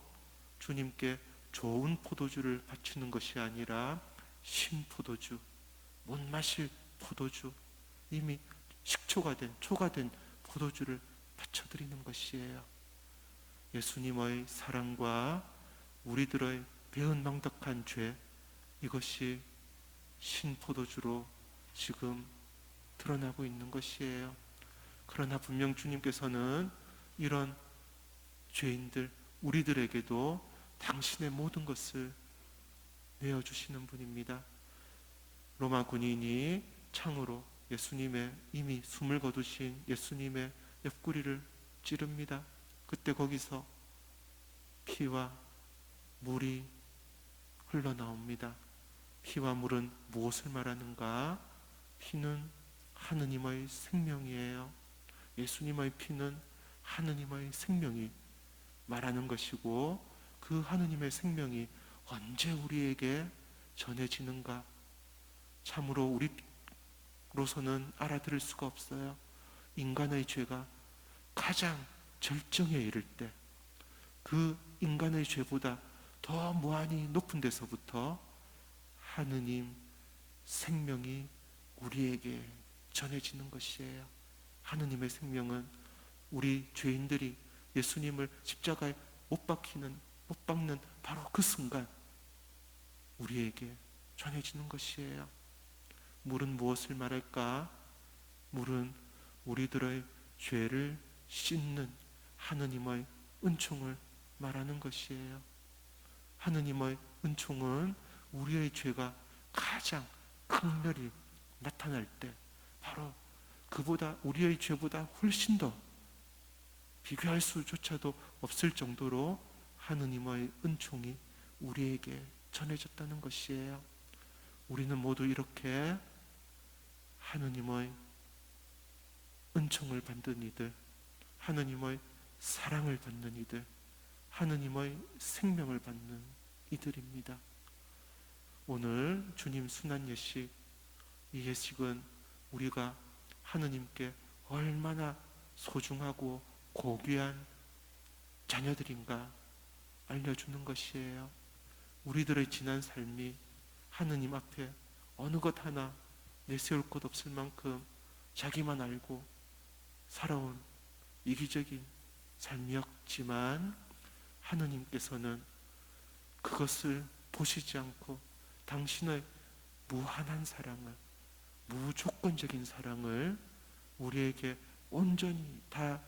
주님께 좋은 포도주를 바치는 것이 아니라 신포도주, 못 마실 포도주, 이미 초가된 포도주를 바쳐드리는 것이에요. 예수님의 사랑과 우리들의 배은망덕한 죄, 이것이 신포도주로 지금 드러나고 있는 것이에요. 그러나 분명 주님께서는 이런 죄인들, 우리들에게도 당신의 모든 것을 내어주시는 분입니다. 로마 군인이 창으로 예수님의 이미 숨을 거두신 예수님의 옆구리를 찌릅니다. 그때 거기서 피와 물이 흘러나옵니다. 피와 물은 무엇을 말하는가? 피는 하느님의 생명이에요. 예수님의 피는 하느님의 생명이 말하는 것이고, 그 하느님의 생명이 언제 우리에게 전해지는가? 참으로 우리로서는 알아들을 수가 없어요. 인간의 죄가 가장 절정에 이를 때, 그 인간의 죄보다 더 무한히 높은 데서부터 하느님 생명이 우리에게 전해지는 것이에요. 하느님의 생명은 우리 죄인들이 예수님을 십자가에 못 박는 바로 그 순간 우리에게 전해지는 것이에요. 물은 무엇을 말할까? 물은 우리들의 죄를 씻는 하느님의 은총을 말하는 것이에요. 하느님의 은총은 우리의 죄가 가장 극렬히 나타날 때 바로 우리의 죄보다 훨씬 더 비교할 수조차도 없을 정도로 하느님의 은총이 우리에게 전해졌다는 것이에요. 우리는 모두 이렇게 하느님의 은총을 받는 이들, 하느님의 사랑을 받는 이들, 하느님의 생명을 받는 이들입니다. 오늘 주님 순환 예식, 이 예식은 우리가 하느님께 얼마나 소중하고 고귀한 자녀들인가 알려주는 것이에요. 우리들의 지난 삶이 하느님 앞에 어느 것 하나 내세울 것 없을 만큼 자기만 알고 살아온 이기적인 삶이었지만, 하느님께서는 그것을 보시지 않고 당신의 무한한 사랑을, 무조건적인 사랑을 우리에게 온전히 다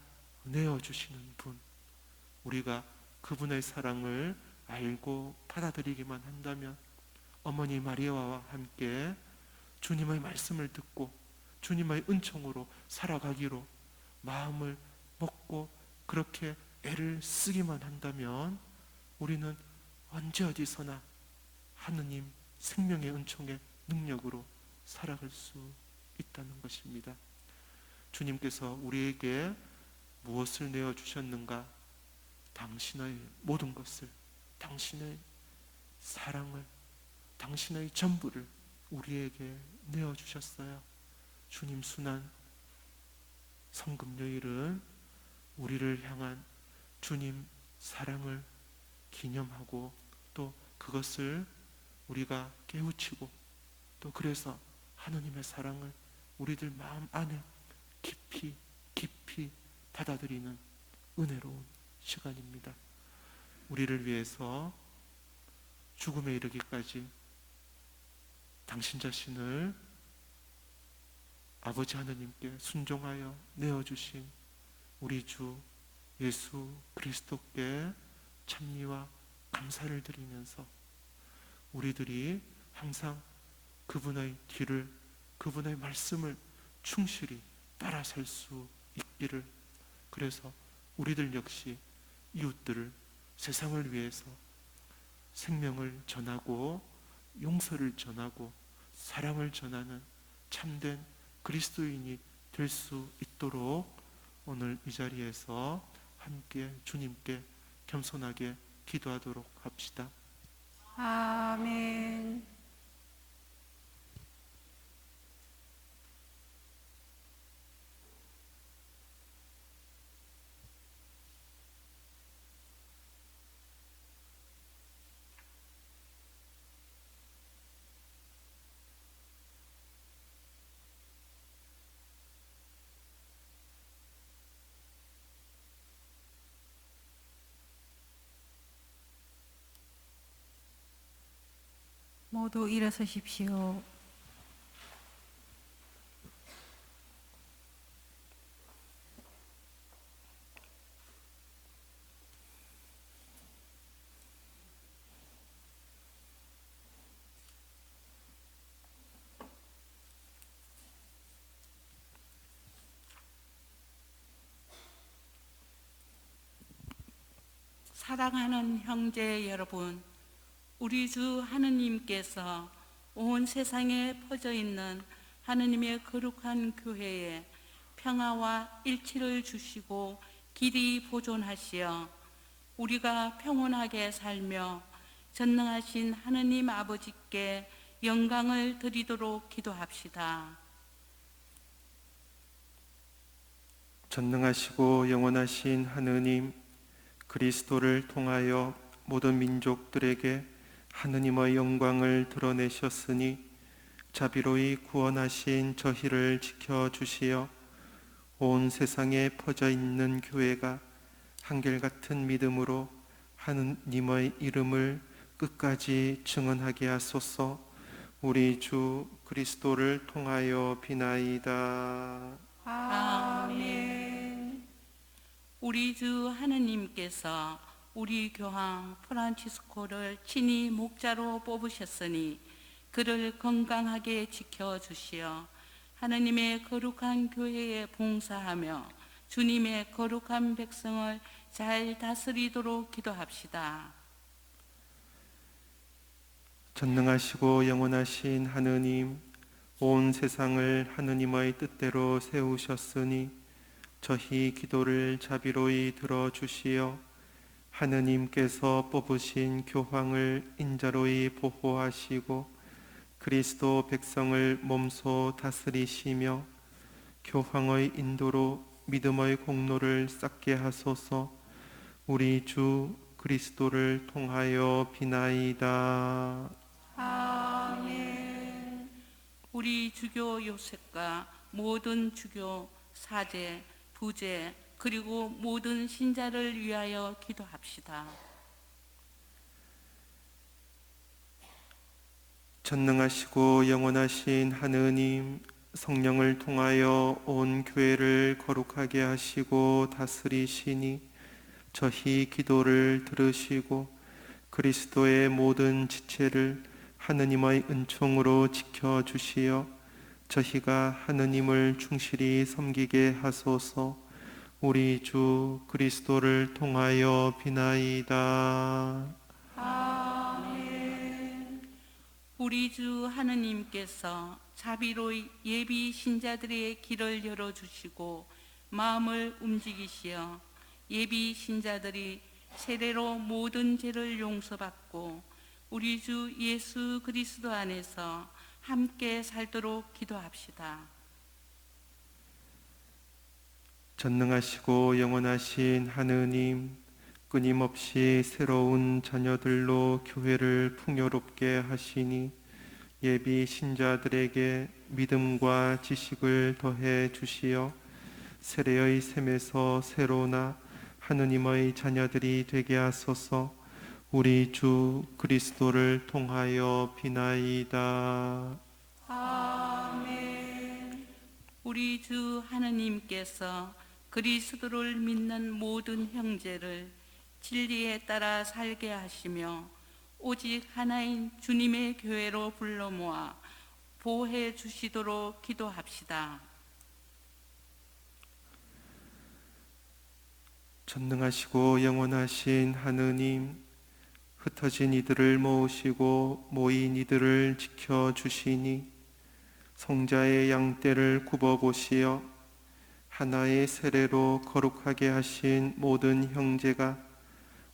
내어주시는 분, 우리가 그분의 사랑을 알고 받아들이기만 한다면 어머니 마리아와 함께 주님의 말씀을 듣고 주님의 은총으로 살아가기로 마음을 먹고 그렇게 애를 쓰기만 한다면 우리는 언제 어디서나 하느님 생명의 은총의 능력으로 살아갈 수 있다는 것입니다. 주님께서 우리에게 무엇을 내어주셨는가? 당신의 모든 것을, 당신의 사랑을, 당신의 전부를 우리에게 내어주셨어요. 주님 순환 성금요일은 우리를 향한 주님 사랑을 기념하고 또 그것을 우리가 깨우치고 또 그래서 하느님의 사랑을 우리들 마음 안에 깊이 깊이 받아들이는 은혜로운 시간입니다. 우리를 위해서 죽음에 이르기까지 당신 자신을 아버지 하느님께 순종하여 내어주신 우리 주 예수 그리스도께 찬미와 감사를 드리면서 우리들이 항상 그분의 뒤를, 그분의 말씀을 충실히 따라 살 수 있기를, 그래서 우리들 역시 이웃들을 세상을 위해서 생명을 전하고 용서를 전하고 사랑을 전하는 참된 그리스도인이 될 수 있도록 오늘 이 자리에서 함께 주님께 겸손하게 기도하도록 합시다. 아멘. 모두 일어서십시오. 사랑하는 형제 여러분, 우리 주 하느님께서 온 세상에 퍼져 있는 하느님의 거룩한 교회에 평화와 일치를 주시고 길이 보존하시어 우리가 평온하게 살며 전능하신 하느님 아버지께 영광을 드리도록 기도합시다. 전능하시고 영원하신 하느님, 그리스도를 통하여 모든 민족들에게 하느님의 영광을 드러내셨으니 자비로이 구원하신 저희를 지켜주시어 온 세상에 퍼져 있는 교회가 한결같은 믿음으로 하느님의 이름을 끝까지 증언하게 하소서. 우리 주 그리스도를 통하여 비나이다. 아멘. 우리 주 하느님께서 우리 교황 프란치스코를 친히 목자로 뽑으셨으니 그를 건강하게 지켜주시어 하느님의 거룩한 교회에 봉사하며 주님의 거룩한 백성을 잘 다스리도록 기도합시다. 전능하시고 영원하신 하느님, 온 세상을 하느님의 뜻대로 세우셨으니 저희 기도를 자비로이 들어주시어 하느님께서 뽑으신 교황을 인자로이 보호하시고 그리스도 백성을 몸소 다스리시며 교황의 인도로 믿음의 공로를 쌓게 하소서. 우리 주 그리스도를 통하여 비나이다. 아멘. 우리 주교 요셉과 모든 주교, 사제, 부제 그리고 모든 신자를 위하여 기도합시다. 전능하시고 영원하신 하느님, 성령을 통하여 온 교회를 거룩하게 하시고 다스리시니 저희 기도를 들으시고 그리스도의 모든 지체를 하느님의 은총으로 지켜주시어 저희가 하느님을 충실히 섬기게 하소서. 우리 주 그리스도를 통하여 비나이다. 우리 주 하느님께서 자비로 예비 신자들의 길을 열어주시고 마음을 움직이시어 예비 신자들이 세례로 모든 죄를 용서받고 우리 주 예수 그리스도 안에서 함께 살도록 기도합시다. 전능하시고 영원하신 하느님, 끊임없이 새로운 자녀들로 교회를 풍요롭게 하시니 예비 신자들에게 믿음과 지식을 더해 주시어 세례의 셈에서 새로나 하느님의 자녀들이 되게 하소서. 우리 주 그리스도를 통하여 비나이다. 우리 주 하느님께서 그리스도를 믿는 모든 형제를 진리에 따라 살게 하시며 오직 하나인 주님의 교회로 불러 모아 보호해 주시도록 기도합시다. 전능하시고 영원하신 하느님, 흩어진 이들을 모으시고 모인 이들을 지켜주시니 성자의 양떼를 굽어보시어 하나의 세례로 거룩하게 하신 모든 형제가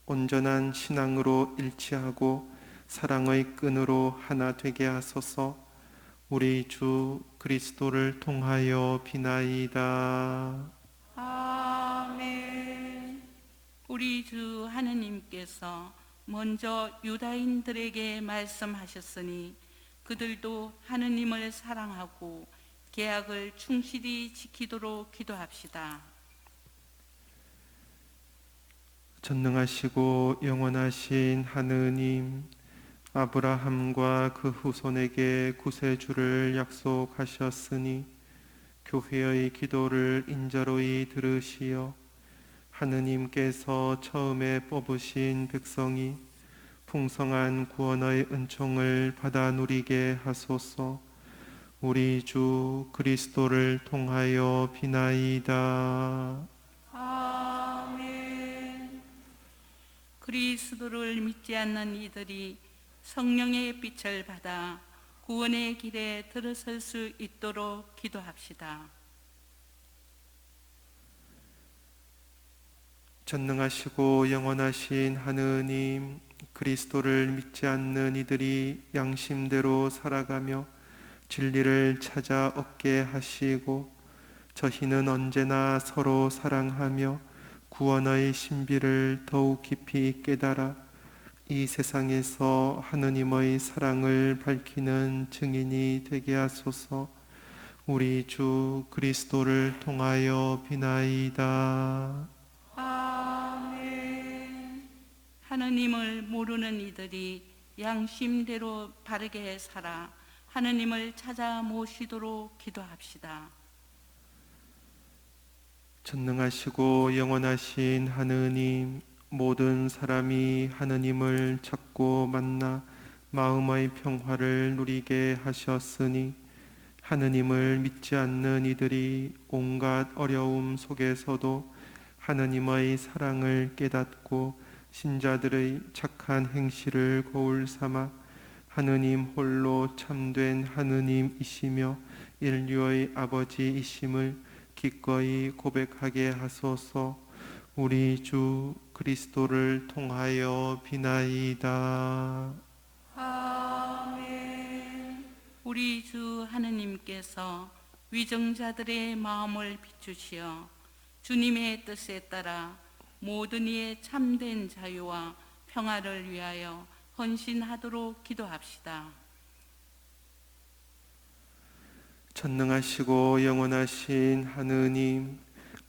온전한 신앙으로 일치하고 사랑의 끈으로 하나 되게 하소서. 우리 주 그리스도를 통하여 비나이다. 우리 주 하느님께서 먼저 유다인들에게 말씀하셨으니 그들도 하느님을 사랑하고 계약을 충실히 지키도록 기도합시다. 전능하시고 영원하신 하느님, 아브라함과 그 후손에게 구세주를 약속하셨으니 교회의 기도를 인자로이 들으시어 하느님께서 처음에 뽑으신 백성이 풍성한 구원의 은총을 받아 누리게 하소서. 우리 주 그리스도를 통하여 비나이다. 그리스도를 믿지 않는 이들이 성령의 빛을 받아 구원의 길에 들어설 수 있도록 기도합시다. 전능하시고 영원하신 하느님, 그리스도를 믿지 않는 이들이 양심대로 살아가며 진리를 찾아 얻게 하시고 저희는 언제나 서로 사랑하며 구원의 신비를 더욱 깊이 깨달아 이 세상에서 하느님의 사랑을 밝히는 증인이 되게 하소서. 우리 주 그리스도를 통하여 비나이다. 하느님을 모르는 이들이 양심대로 바르게 살아 하느님을 찾아 모시도록 기도합시다. 전능하시고 영원하신 하느님, 모든 사람이 하느님을 찾고 만나 마음의 평화를 누리게 하셨으니 하느님을 믿지 않는 이들이 온갖 어려움 속에서도 하느님의 사랑을 깨닫고 신자들의 착한 행실을 거울 삼아 하느님 홀로 참된 하느님이시며 인류의 아버지이심을 기꺼이 고백하게 하소서. 우리 주 그리스도를 통하여 비나이다. 우리 주 하느님께서 위정자들의 마음을 비추시어 주님의 뜻에 따라 모든 이의 참된 자유와 평화를 위하여 헌신하도록 기도합시다. 전능하시고 영원하신 하느님,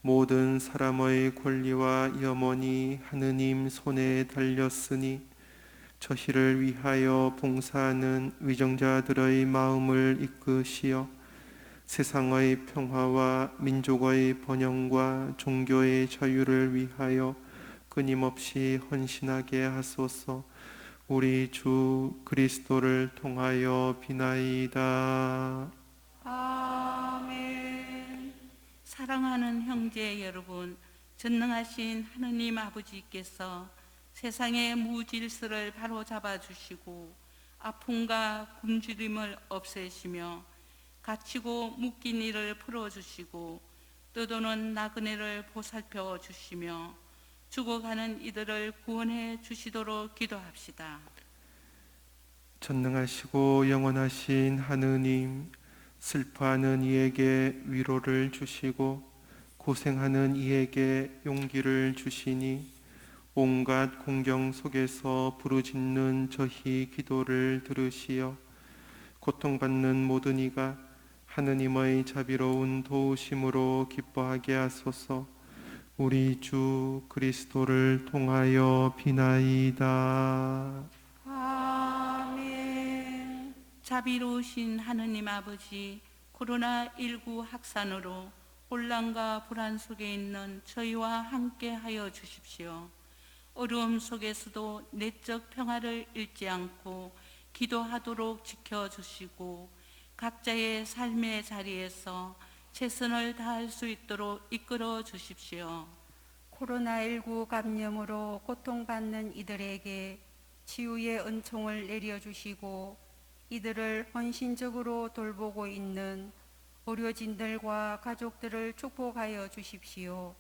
모든 사람의 권리와 염원이 하느님 손에 달렸으니 저희를 위하여 봉사하는 위정자들의 마음을 이끄시어 세상의 평화와 민족의 번영과 종교의 자유를 위하여 끊임없이 헌신하게 하소서. 우리 주 그리스도를 통하여 비나이다. 아멘. 사랑하는 형제 여러분, 전능하신 하느님 아버지께서 세상의 무질서를 바로잡아 주시고 아픔과 굶주림을 없애시며 갇히고 묶인 이를 풀어주시고 떠도는 나그네를 보살펴 주시며 죽어가는 이들을 구원해 주시도록 기도합시다. 전능하시고 영원하신 하느님, 슬퍼하는 이에게 위로를 주시고 고생하는 이에게 용기를 주시니 온갖 공경 속에서 부르짖는 저희 기도를 들으시어 고통받는 모든 이가 하느님의 자비로운 도우심으로 기뻐하게 하소서. 우리 주 그리스도를 통하여 비나이다. 아멘. 자비로우신 하느님 아버지, 코로나19 확산으로 혼란과 불안 속에 있는 저희와 함께 하여 주십시오. 어려움 속에서도 내적 평화를 잃지 않고 기도하도록 지켜주시고 각자의 삶의 자리에서 최선을 다할 수 있도록 이끌어 주십시오. 코로나19 감염으로 고통받는 이들에게 치유의 은총을 내려주시고 이들을 헌신적으로 돌보고 있는 의료진들과 가족들을 축복하여 주십시오.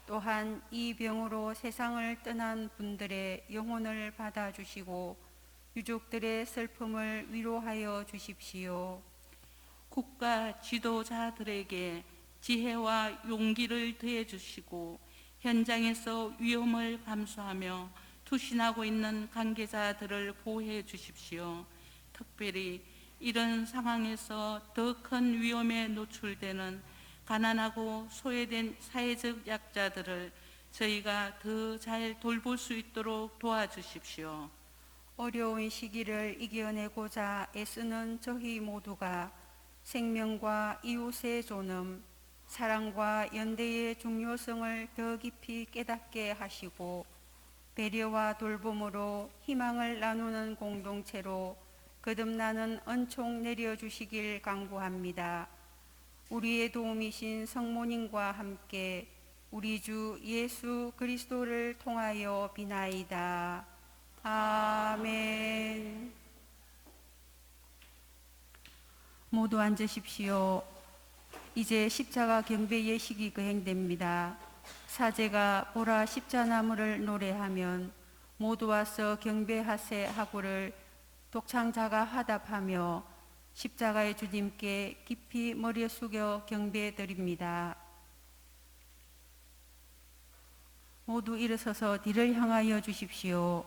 또한 이 병으로 세상을 떠난 분들의 영혼을 받아주시고 유족들의 슬픔을 위로하여 주십시오. 국가 지도자들에게 지혜와 용기를 더해 주시고 현장에서 위험을 감수하며 투신하고 있는 관계자들을 보호해 주십시오. 특별히 이런 상황에서 더 큰 위험에 노출되는 가난하고 소외된 사회적 약자들을 저희가 더 잘 돌볼 수 있도록 도와주십시오. 어려운 시기를 이겨내고자 애쓰는 저희 모두가 생명과 이웃의 존엄, 사랑과 연대의 중요성을 더 깊이 깨닫게 하시고 배려와 돌봄으로 희망을 나누는 공동체로 거듭나는 은총 내려주시길 간구합니다. 우리의 도움이신 성모님과 함께 우리 주 예수 그리스도를 통하여 비나이다. 아멘. 모두 앉으십시오. 이제 십자가 경배 예식이 거행됩니다. 사제가 보라 십자나무를 노래하면 모두 와서 경배하세 하고를 독창자가 화답하며 십자가의 주님께 깊이 머리 숙여 경배드립니다. 모두 일어서서 뒤를 향하여 주십시오.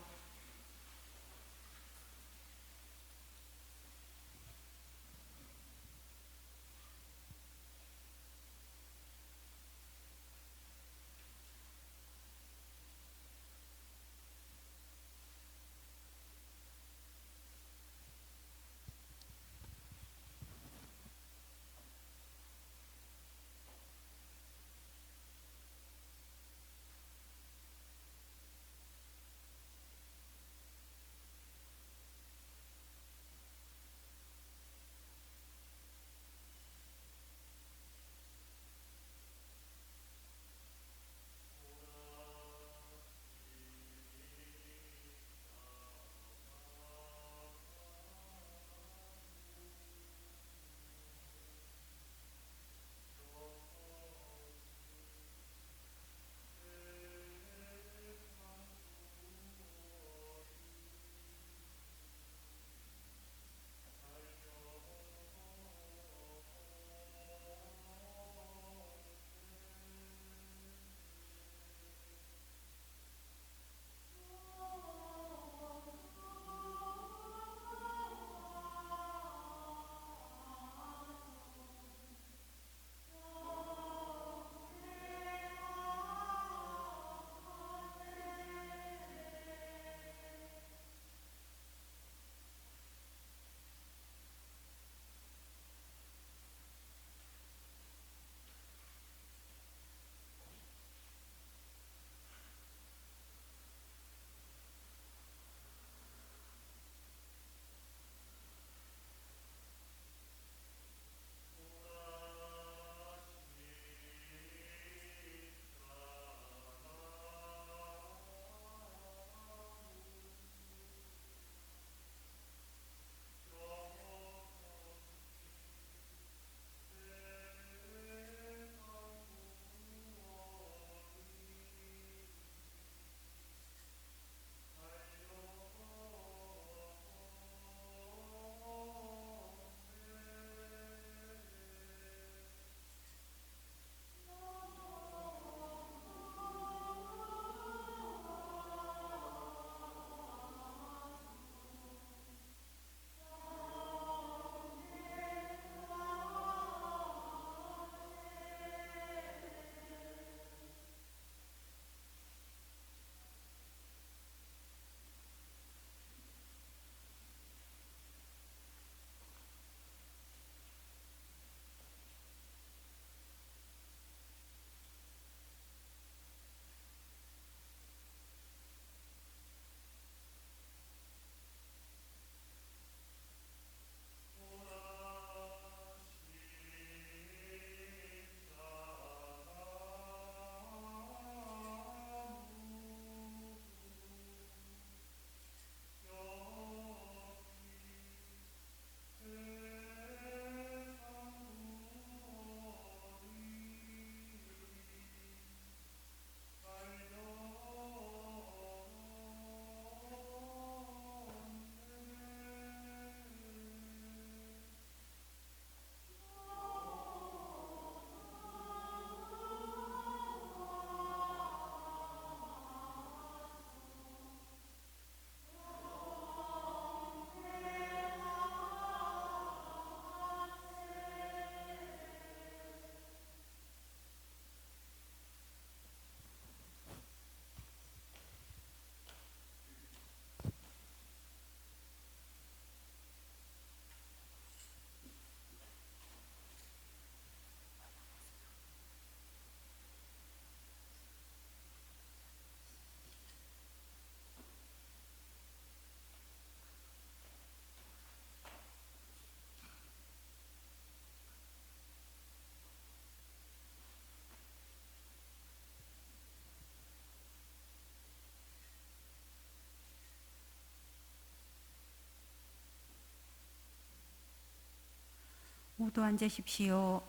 모두 앉으십시오.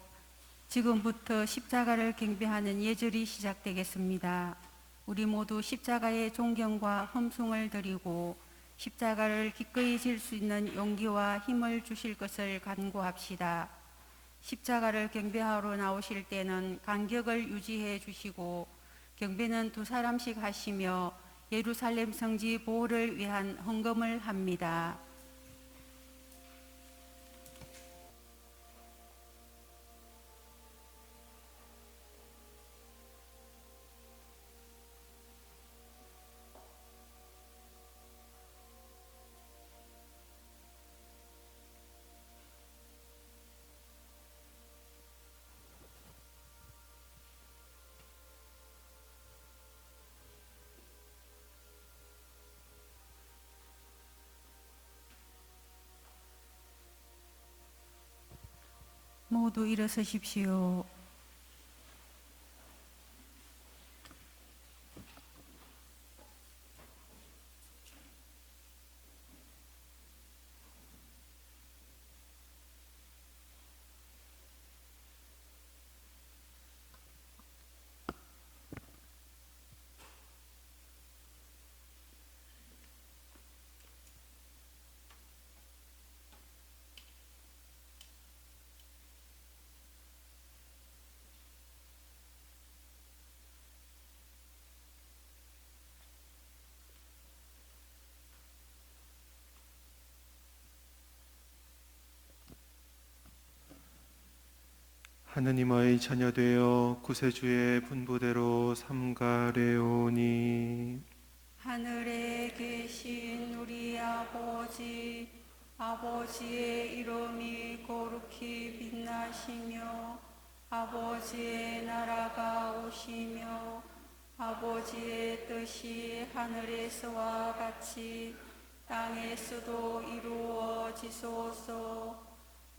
지금부터 십자가를 경배하는 예절이 시작되겠습니다. 우리 모두 십자가의 존경과 험숭을 드리고 십자가를 기꺼이 질 수 있는 용기와 힘을 주실 것을 간구합시다. 십자가를 경배하러 나오실 때는 간격을 유지해 주시고 경배는 2사람씩 하시며 예루살렘 성지 보호를 위한 헌금을 합니다. 모두 일어서십시오. 하느님의 자녀되어 구세주의 분부대로 삼가래오니 하늘에 계신 우리 아버지, 아버지의 이름이 거룩히 빛나시며 아버지의 나라가 오시며 아버지의 뜻이 하늘에서와 같이 땅에서도 이루어지소서.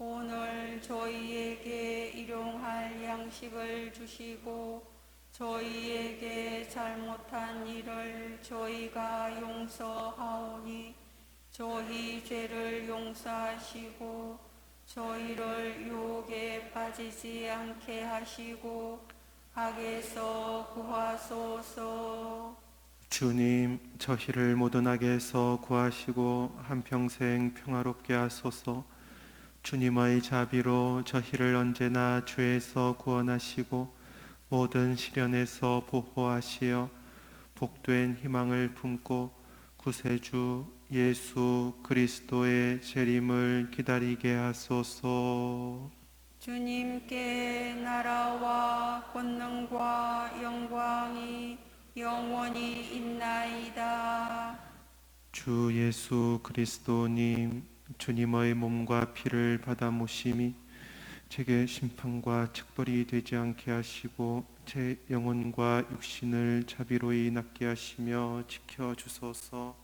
오늘 저희에게 일용할 양식을 주시고 저희에게 잘못한 일을 저희가 용서하오니 저희 죄를 용서하시고 저희를 유혹에 빠지지 않게 하시고 악에서 구하소서. 주님, 저희를 모든 악에서 구하시고 한평생 평화롭게 하소서. 주님의 자비로 저희를 언제나 죄에서 구원하시고 모든 시련에서 보호하시어 복된 희망을 품고 구세주 예수 그리스도의 재림을 기다리게 하소서. 주님께 나라와 권능과 영광이 영원히 있나이다. 주 예수 그리스도님, 주님의 몸과 피를 받아 모심이 제게 심판과 책벌이 되지 않게 하시고 제 영혼과 육신을 자비로이 낫게 하시며 지켜주소서.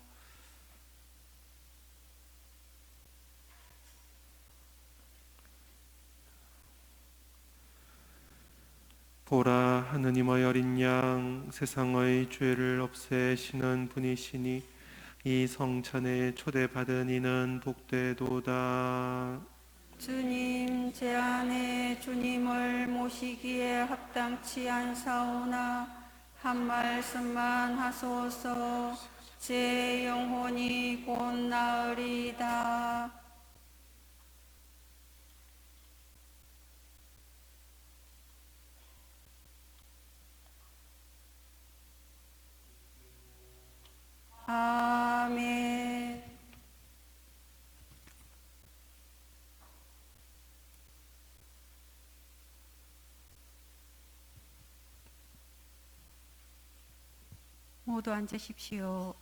보라, 하느님의 어린 양, 세상의 죄를 없애시는 분이시니 이 성찬에 초대받은 이는 복되도다. 주님, 제 안에 주님을 모시기에 합당치 않사오나 한 말씀만 하소서. 제 영혼이 곧 나으리다. 아멘. 모두 앉으십시오.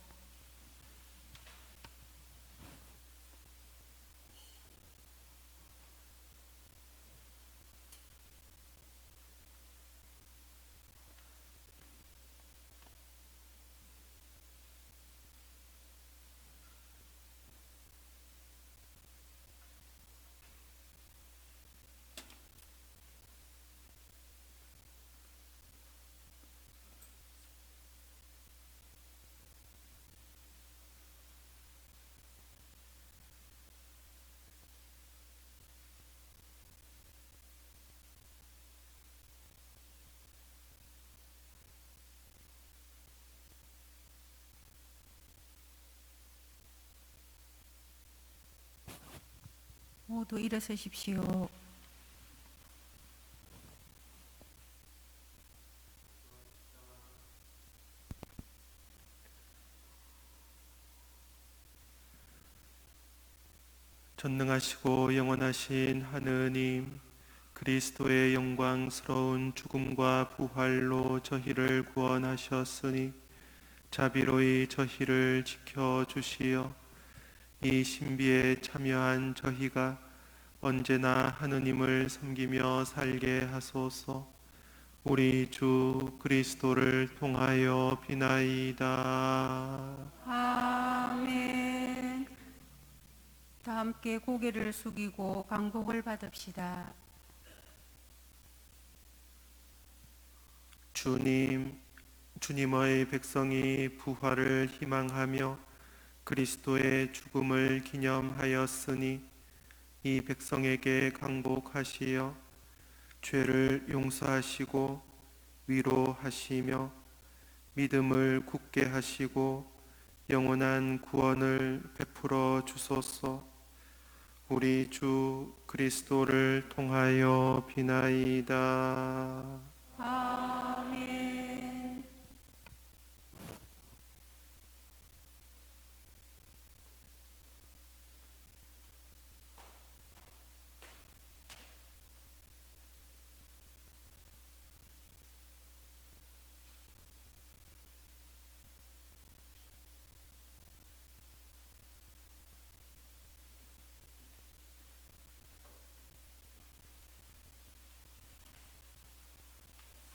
모두 일어서십시오. 전능하시고 영원하신 하느님, 그리스도의 영광스러운 죽음과 부활로 저희를 구원하셨으니 자비로이 저희를 지켜주시어 이 신비에 참여한 저희가 언제나 하느님을 섬기며 살게 하소서. 우리 주 그리스도를 통하여 비나이다. 아멘. 다 함께 고개를 숙이고 강복을 받읍시다. 주님의 백성이 부활을 희망하며 그리스도의 죽음을 기념하였으니 이 백성에게 강복하시어 죄를 용서하시고 위로하시며 믿음을 굳게 하시고 영원한 구원을 베풀어 주소서. 우리 주 그리스도를 통하여 비나이다. 아멘.